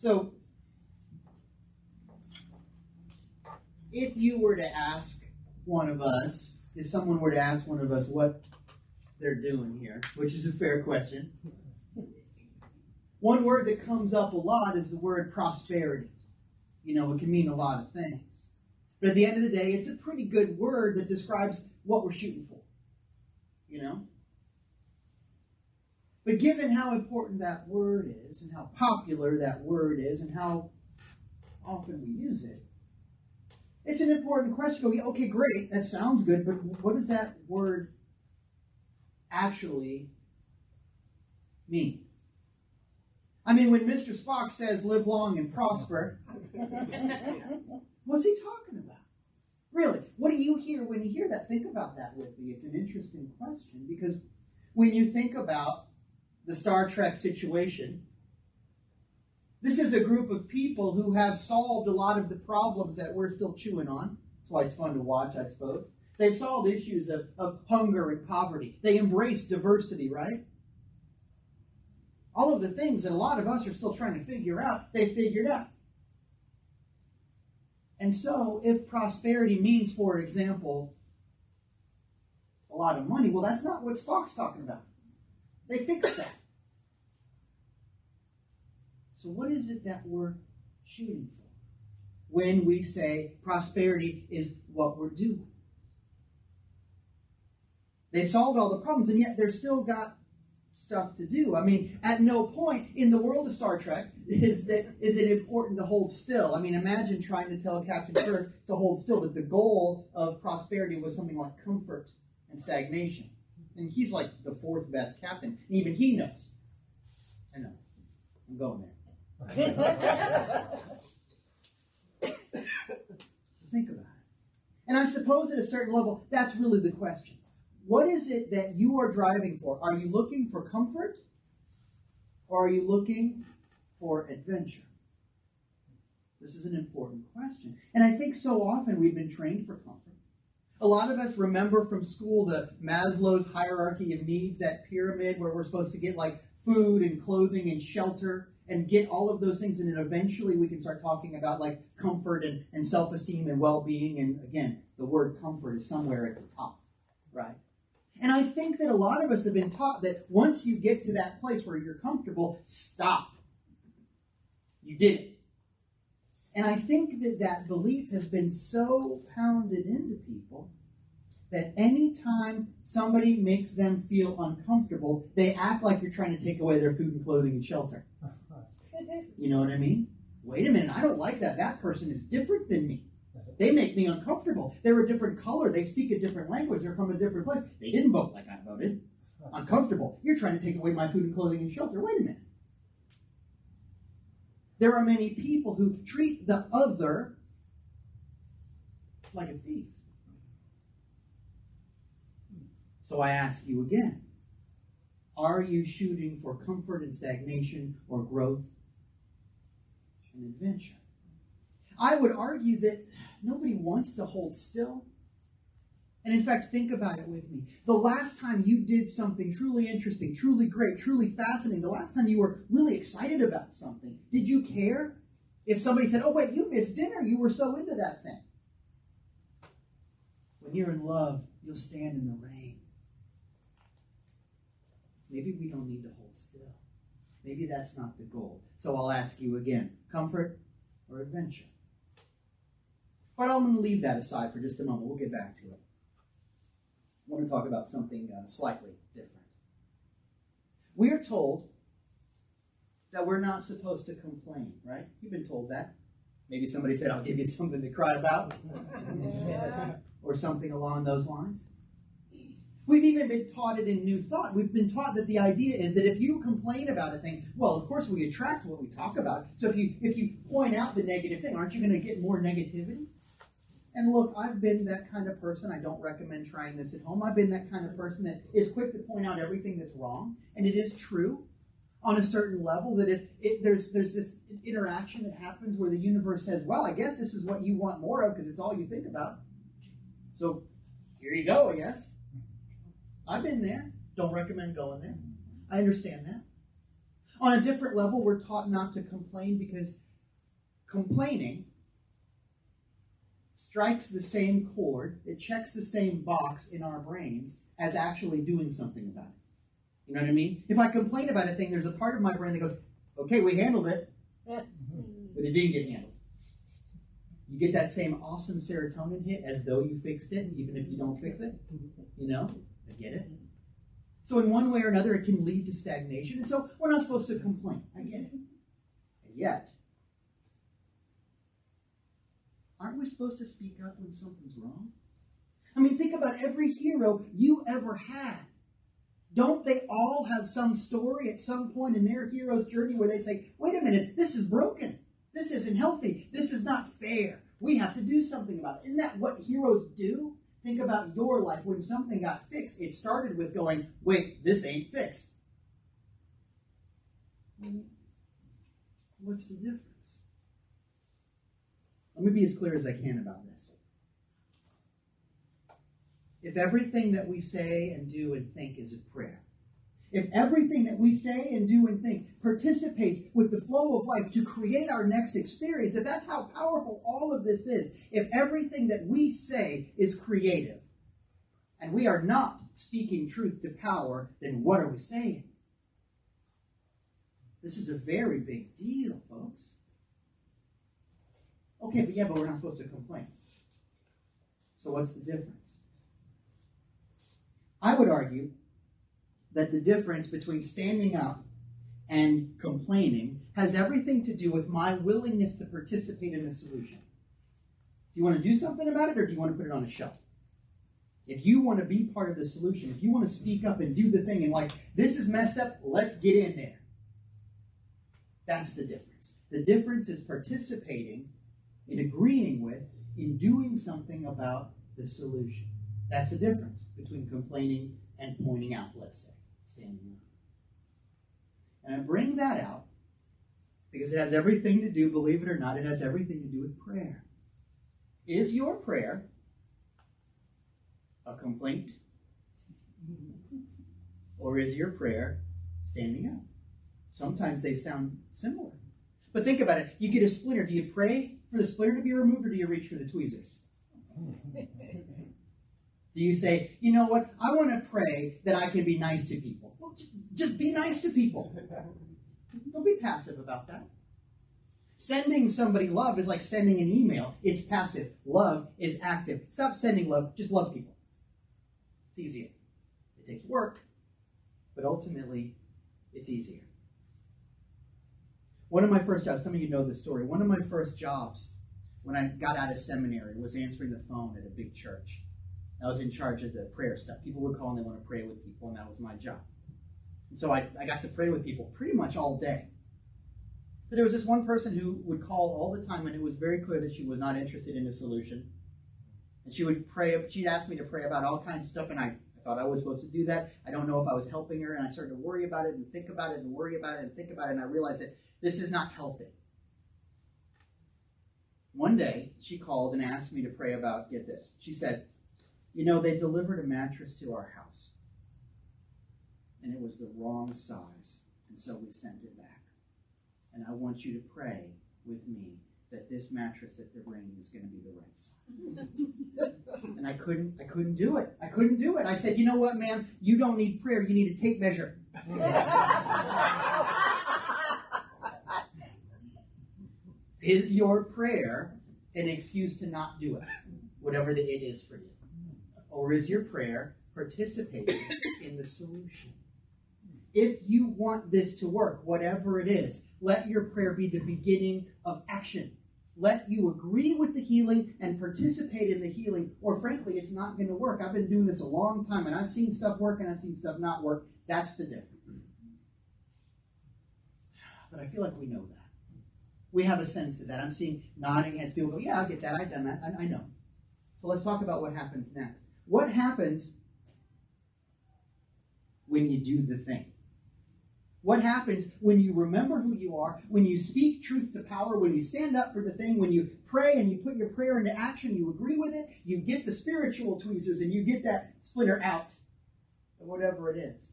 So, if you were to ask one of us, if someone were to ask one of us what they're doing here, which is a fair question, one word that comes up a lot is the word prosperity. You know, it can mean a lot of things. But at the end of the day, it's a pretty good word that describes what we're shooting for. You know? But given how important that word is, and how popular that word is, and how often we use it, it's an important question. Okay, great, that sounds good, but what does that word actually mean? I mean, when Mr. Spock says, live long and prosper, what's he talking about? Really, what do you hear when you hear that? Think about that with me. It's an interesting question, because when you think about the Star Trek situation, this is a group of people who have solved a lot of the problems that we're still chewing on. That's why it's fun to watch, I suppose. They've solved issues of hunger and poverty. They embrace diversity, right? All of the things that a lot of us are still trying to figure out, they figured out. And so, if prosperity means, for example, a lot of money, well, that's not what Spock's talking about. They fixed that. So what is it that we're shooting for when we say prosperity is what we're doing? They've solved all the problems, and yet they've still got stuff to do. I mean, at no point in the world of Star Trek is it important to hold still. I mean, imagine trying to tell Captain Kirk to hold still, that the goal of prosperity was something like comfort and stagnation. And he's like the fourth best captain. And even he knows. I know. I'm going there. Think about it. And I suppose at a certain level, that's really the question. What is it that you are driving for? Are you looking for comfort? Or are you looking for adventure? This is an important question. And I think so often we've been trained for comfort. A lot of us remember from school the Maslow's hierarchy of needs, that pyramid where we're supposed to get like food and clothing and shelter and get all of those things, and then eventually we can start talking about like comfort and self-esteem and well-being. And again, the word comfort is somewhere at the top, right? And I think that a lot of us have been taught that once you get to that place where you're comfortable, stop. You did it. And I think that that belief has been so pounded into people that anytime somebody makes them feel uncomfortable, they act like you're trying to take away their food and clothing and shelter. You know what I mean? Wait a minute, I don't like that. That person is different than me. They make me uncomfortable. They're a different color. They speak a different language. They're from a different place. They didn't vote like I voted. Uncomfortable. You're trying to take away my food and clothing and shelter. Wait a minute. There are many people who treat the other like a thief. So I ask you again, are you shooting for comfort and stagnation, or growth and adventure? I would argue that nobody wants to hold still. And in fact, think about it with me. The last time you did something truly interesting, truly great, truly fascinating, the last time you were really excited about something, did you care? If somebody said, oh wait, you missed dinner, you were so into that thing. When you're in love, you'll stand in the rain. Maybe we don't need to hold still. Maybe that's not the goal. So I'll ask you again, comfort or adventure? But I'm going to leave that aside for just a moment. We'll get back to it. I want to talk about something slightly different. We are told that we're not supposed to complain, right? You've been told that. Maybe somebody said, I'll give you something to cry about. Or something along those lines. We've even been taught it in New Thought. We've been taught that the idea is that if you complain about a thing, well, of course we attract what we talk about. So if you point out the negative thing, aren't you going to get more negativity? And look, I've been that kind of person. I don't recommend trying this at home. I've been that kind of person that is quick to point out everything that's wrong. And it is true on a certain level that there's this interaction that happens where the universe says, well, I guess this is what you want more of because it's all you think about. So here you go, I guess. I've been there. Don't recommend going there. I understand that. On a different level, we're taught not to complain because complaining strikes the same chord, it checks the same box in our brains as actually doing something about it. You know what I mean? If I complain about a thing, there's a part of my brain that goes, okay, we handled it, but it didn't get handled. You get that same awesome serotonin hit as though you fixed it, even if you don't fix it. You know? I get it. So in one way or another, it can lead to stagnation. And so we're not supposed to complain. I get it. And yet, aren't we supposed to speak up when something's wrong? I mean, think about every hero you ever had. Don't they all have some story at some point in their hero's journey where they say, wait a minute, this is broken. This isn't healthy. This is not fair. We have to do something about it. Isn't that what heroes do? Think about your life. When something got fixed, it started with going, wait, this ain't fixed. What's the difference? Let me be as clear as I can about this. If everything that we say and do and think is a prayer, if everything that we say and do and think participates with the flow of life to create our next experience, if that's how powerful all of this is, if everything that we say is creative, and we are not speaking truth to power, then what are we saying? This is a very big deal, folks. Okay, but we're not supposed to complain. So what's the difference? I would argue that the difference between standing up and complaining has everything to do with my willingness to participate in the solution. Do you want to do something about it, or do you want to put it on a shelf? If you want to be part of the solution, if you want to speak up and do the thing and this is messed up, let's get in there. That's the difference. The difference is participating in agreeing with, in doing something about the solution. That's the difference between complaining and pointing out, let's say, standing up. And I bring that out because it has everything to do, believe it or not, it has everything to do with prayer. Is your prayer a complaint? Or is your prayer standing up? Sometimes they sound similar. But think about it. You get a splinter. Do you pray for the splinter to be removed, or do you reach for the tweezers? Do you say, you know what, I want to pray that I can be nice to people? Well, just be nice to people. Don't be passive about that. Sending somebody love is like sending an email. It's passive. Love is active. Stop sending love. Just love people. It's easier. It takes work, but ultimately, it's easier. One of my first jobs, some of you know this story, one of my first jobs when I got out of seminary was answering the phone at a big church. I was in charge of the prayer stuff. People would call and they want to pray with people, and that was my job. And so I got to pray with people pretty much all day. But there was this one person who would call all the time, and it was very clear that she was not interested in a solution. And she would pray, she'd ask me to pray about all kinds of stuff, and I thought I was supposed to do that. I don't know if I was helping her, and I started to worry about it and think about it and worry about it and think about it, and I realized that this is not healthy. One day, she called and asked me to pray about, get this, she said, you know, they delivered a mattress to our house, and it was the wrong size, and so we sent it back. And I want you to pray with me that this mattress that they're bringing is going to be the right size. And I couldn't do it. I couldn't do it. I said, you know what, ma'am? You don't need prayer. You need a tape measure. Is your prayer an excuse to not do it, whatever it is for you? Or is your prayer participating in the solution? If you want this to work, whatever it is, let your prayer be the beginning of action. Let you agree with the healing and participate in the healing, or frankly, it's not going to work. I've been doing this a long time, and I've seen stuff work and I've seen stuff not work. That's the difference. But I feel like we know that. We have a sense of that. I'm seeing nodding heads. People go, yeah, I get that. I've done that. I know. So let's talk about what happens next. What happens when you do the thing? What happens when you remember who you are, when you speak truth to power, when you stand up for the thing, when you pray and you put your prayer into action, you agree with it, you get the spiritual tweezers and you get that splinter out, or whatever it is.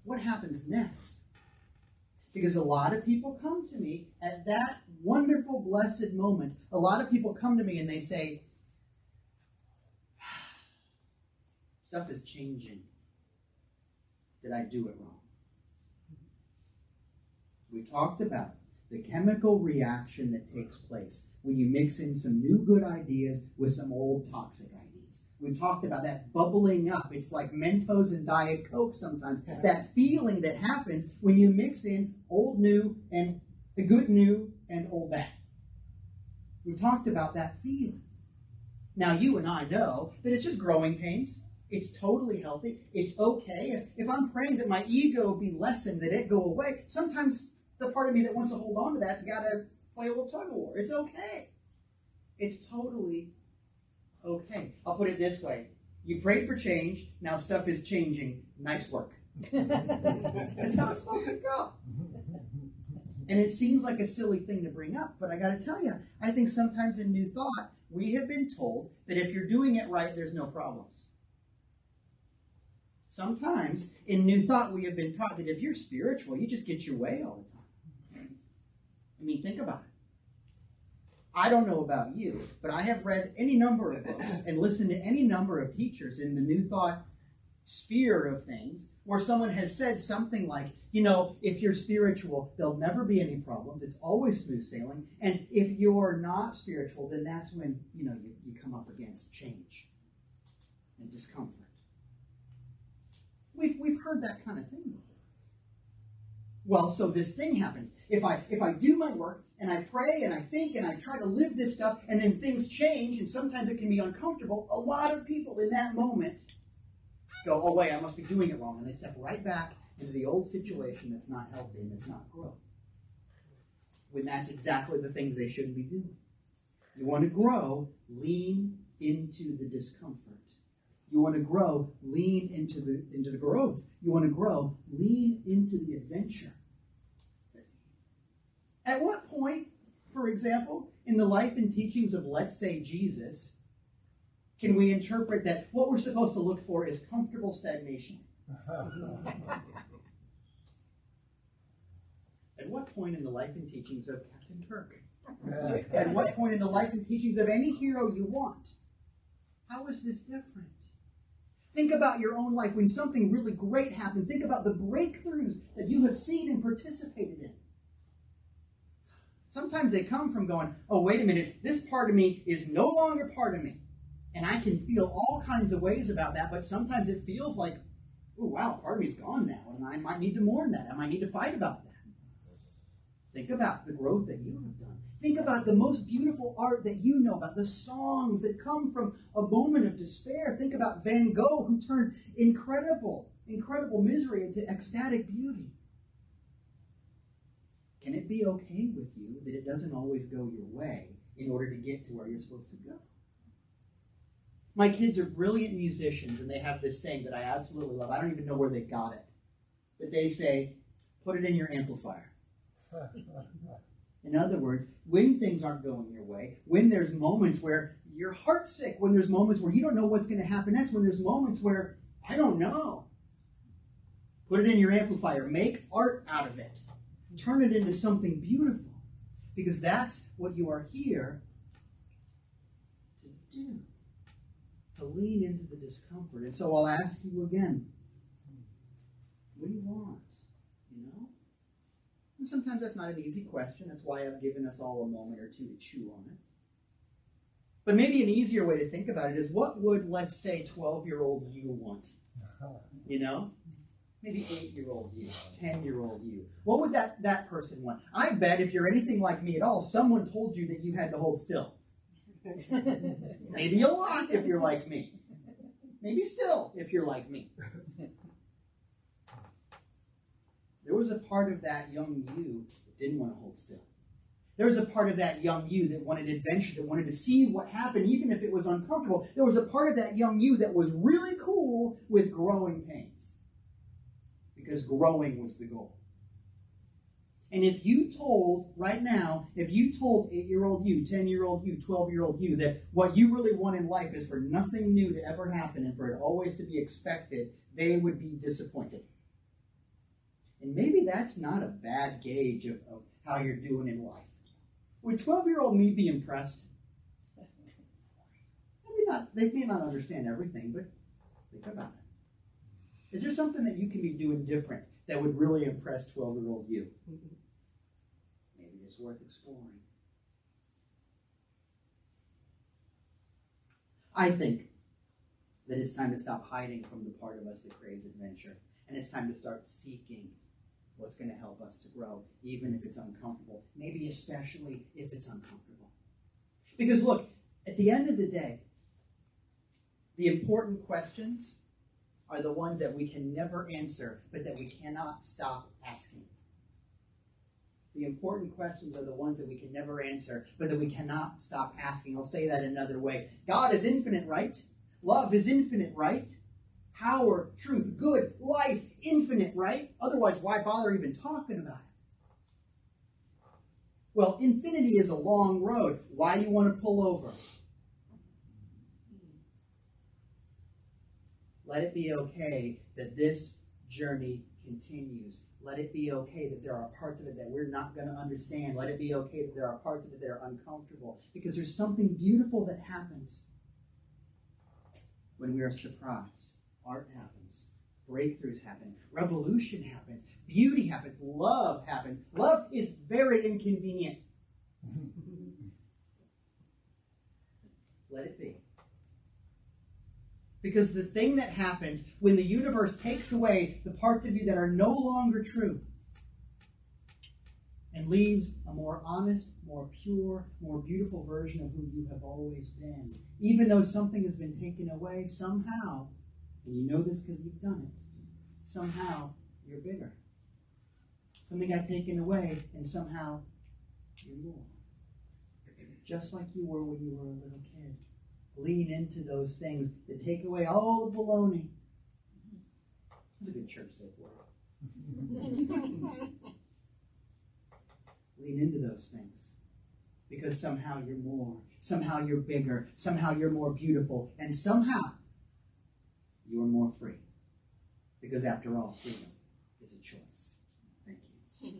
What happens next? Because a lot of people come to me at that wonderful, blessed moment. A lot of people come to me and they say, stuff is changing. Did I do it wrong? We talked about the chemical reaction that takes place when you mix in some new good ideas with some old toxic ideas. We've talked about that bubbling up. It's like Mentos and Diet Coke sometimes. That feeling that happens when you mix in old new and the good new and old bad. We've talked about that feeling. Now you and I know that it's just growing pains. It's totally healthy. It's okay. If I'm praying that my ego be lessened, that it go away, sometimes the part of me that wants to hold on to that's got to play a little tug of war. It's okay. It's totally okay. I'll put it this way. You prayed for change. Now stuff is changing. Nice work. That's how it's supposed to go. And it seems like a silly thing to bring up, but I got to tell you, I think sometimes in New Thought, we have been told that if you're doing it right, there's no problems. Sometimes in New Thought, we have been taught that if you're spiritual, you just get your way all the time. I mean, think about it. I don't know about you, but I have read any number of books and listened to any number of teachers in the New Thought sphere of things where someone has said something like, if you're spiritual, there'll never be any problems. It's always smooth sailing. And if you're not spiritual, then that's when, you come up against change and discomfort. We've heard that kind of thing before. Well, so this thing happens. If I do my work and I pray and I think and I try to live this stuff and then things change and sometimes it can be uncomfortable, a lot of people in that moment go, oh wait, I must be doing it wrong. And they step right back into the old situation that's not healthy and that's not growth. When that's exactly the thing that they shouldn't be doing. You want to grow, lean into the discomfort. You want to grow, lean into the growth. You want to grow, lean into the adventure. At what point, for example, in the life and teachings of, let's say, Jesus, can we interpret that what we're supposed to look for is comfortable stagnation? At what point in the life and teachings of Captain Kirk? At what point in the life and teachings of any hero you want? How is this different? Think about your own life. When something really great happened, think about the breakthroughs that you have seen and participated in. Sometimes they come from going, oh, wait a minute, this part of me is no longer part of me. And I can feel all kinds of ways about that, but sometimes it feels like, oh, wow, part of me's gone now, and I might need to mourn that. I might need to fight about that. Think about the growth that you have done. Think about the most beautiful art that you know about, the songs that come from a moment of despair. Think about Van Gogh, who turned incredible misery into ecstatic beauty. Can it be okay with you that it doesn't always go your way in order to get to where you're supposed to go? My kids are brilliant musicians, and they have this saying that I absolutely love. I don't even know where they got it. But they say, put it in your amplifier. In other words, when things aren't going your way, when there's moments where you're heartsick, when there's moments where you don't know what's going to happen next, when there's moments where, I don't know, put it in your amplifier. Make art out of it. Turn it into something beautiful. Because that's what you are here to do. To lean into the discomfort. And so I'll ask you again, what do you want? And sometimes that's not an easy question. That's why I've given us all a moment or two to chew on it. But maybe an easier way to think about it is, what would, let's say, 12-year-old you want? Maybe 8-year-old you, 10-year-old you. What would that person want? I bet if you're anything like me at all, someone told you that you had to hold still. Maybe a lot if you're like me. Maybe still if you're like me. There was a part of that young you that didn't want to hold still. There was a part of that young you that wanted adventure, that wanted to see what happened, even if it was uncomfortable. There was a part of that young you that was really cool with growing pains. Because growing was the goal. And if you told, right now, if you told 8-year-old you, 10-year-old you, 12-year-old you, that what you really want in life is for nothing new to ever happen and for it always to be expected, they would be disappointed. And maybe that's not a bad gauge of how you're doing in life. Would 12-year-old me be impressed? Maybe not. They may not understand everything, but think about it. Is there something that you can be doing different that would really impress 12-year-old you? Maybe it's worth exploring. I think that it's time to stop hiding from the part of us that craves adventure. And it's time to start seeking what's going to help us to grow, even if it's uncomfortable. Maybe especially if it's uncomfortable. Because look, at the end of the day, the important questions are the ones that we can never answer, but that we cannot stop asking. The important questions are the ones that we can never answer, but that we cannot stop asking. I'll say that another way. God is infinite, right? Love is infinite, right? Power, truth, good, life, infinite, right? Otherwise, why bother even talking about it? Well, infinity is a long road. Why do you want to pull over? Let it be okay that this journey continues. Let it be okay that there are parts of it that we're not going to understand. Let it be okay that there are parts of it that are uncomfortable. Because there's something beautiful that happens when we are surprised. Art happens. Breakthroughs happen. Revolution happens. Beauty happens. Love happens. Love is very inconvenient. Let it be. Because the thing that happens when the universe takes away the parts of you that are no longer true and leaves a more honest, more pure, more beautiful version of who you have always been, even though something has been taken away somehow, and you know this because you've done it, somehow you're bigger. Something got taken away, and somehow you're more. Just like you were when you were a little kid. Lean into those things that take away all the baloney. That's a good church safe word. Lean into those things. Because somehow you're more. Somehow you're bigger. Somehow you're more beautiful. And somehow you're more free. Because after all, freedom is a choice. Thank you.